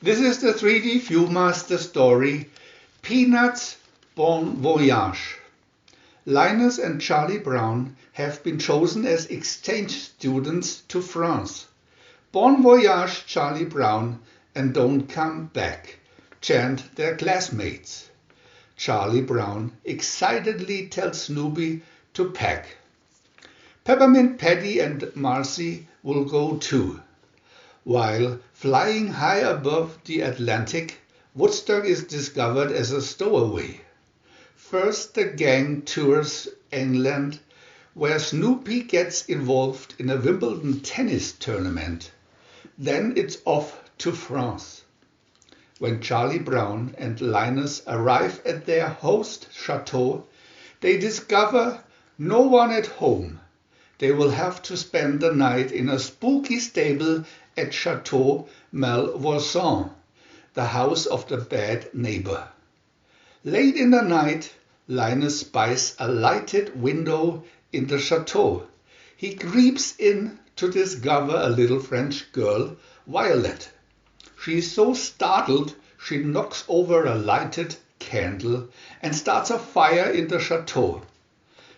This is the 3D Viewmaster story, Peanuts Bon Voyage. Linus and Charlie Brown have been chosen as exchange students to France. Bon voyage, Charlie Brown, and don't come back, chant their classmates. Charlie Brown excitedly tells Snoopy to pack. Peppermint Patty and Marcie will go too. While flying high above the Atlantic, Woodstock is discovered as a stowaway. First the gang tours England, where Snoopy gets involved in a Wimbledon tennis tournament. Then it's off to France. When Charlie Brown and Linus arrive at their host chateau, they discover no one at home. They will have to spend the night in a spooky stable at Chateau Malvoisin, the house of the bad neighbor. Late in the night, Linus spies a lighted window in the chateau. He creeps in to discover a little French girl, Violet. She is so startled she knocks over a lighted candle and starts a fire in the chateau.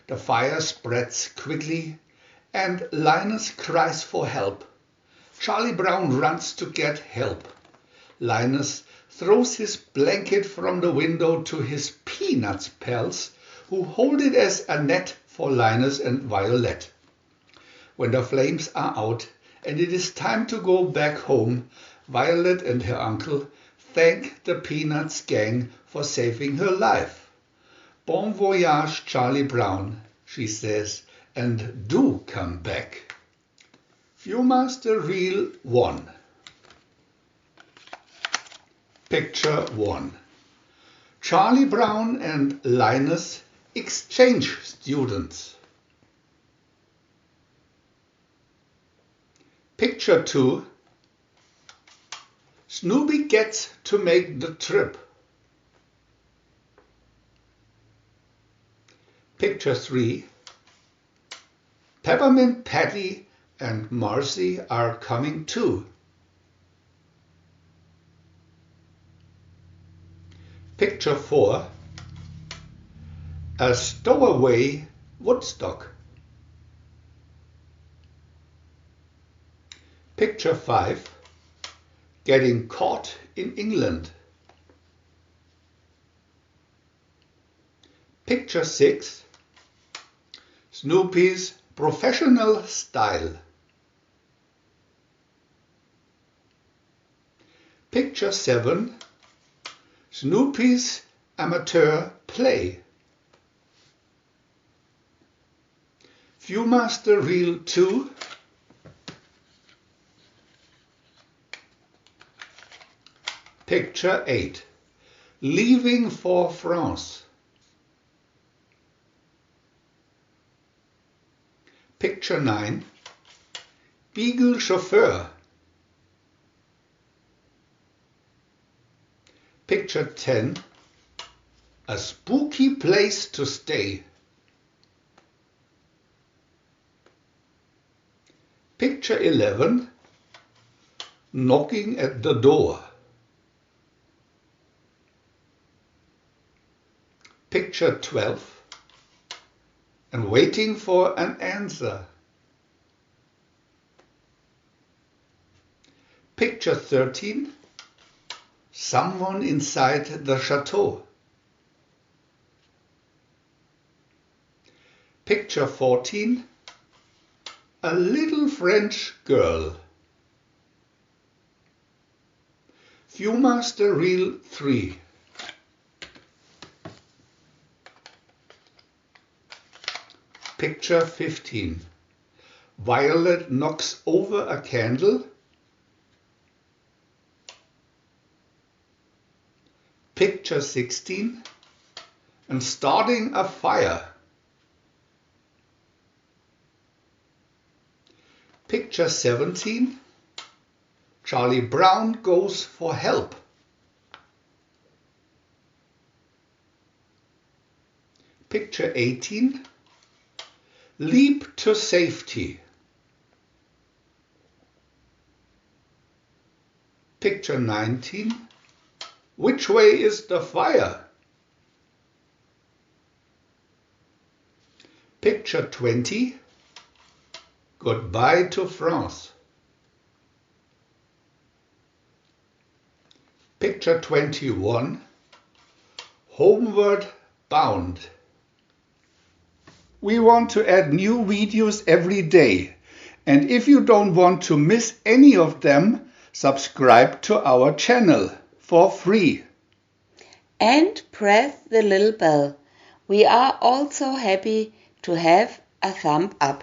The fire spreads quickly and Linus cries for help. Charlie Brown runs to get help. Linus throws his blanket from the window to his Peanuts pals, who hold it as a net for Linus and Violet. When the flames are out and it is time to go back home, Violet and her uncle thank the Peanuts gang for saving her life. Bon voyage, Charlie Brown, she says, and do come back. Viewmaster Reel 1. Picture 1. Charlie Brown and Linus exchange students. Picture 2. Snoopy gets to make the trip. Picture 3. Peppermint Patty and Marcie are coming too. Picture 4. A stowaway Woodstock. Picture 5. Getting caught in England. Picture 6. Snoopy's professional style. Picture 7. Snoopy's amateur play. Viewmaster Reel 2. Picture 8. Leaving for France. Picture 9. Beagle chauffeur. Picture 10. A spooky place to stay. Picture 11. Knocking at the door. Picture 12. And waiting for an answer. Picture 13. Someone inside the chateau. Picture 14. A little French girl. Viewmaster Reel 3. Picture 15. Violet knocks over a candle. Picture 16. And starting a fire. Picture 17. Charlie Brown goes for help. Picture 18. Leap to safety. Picture 19. Which way is the fire? Picture 20. Goodbye to France. Picture 21. Homeward bound. We want to add new videos every day, and if you don't want to miss any of them, subscribe to our channel for free. And press the little bell. We are also happy to have a thumb up.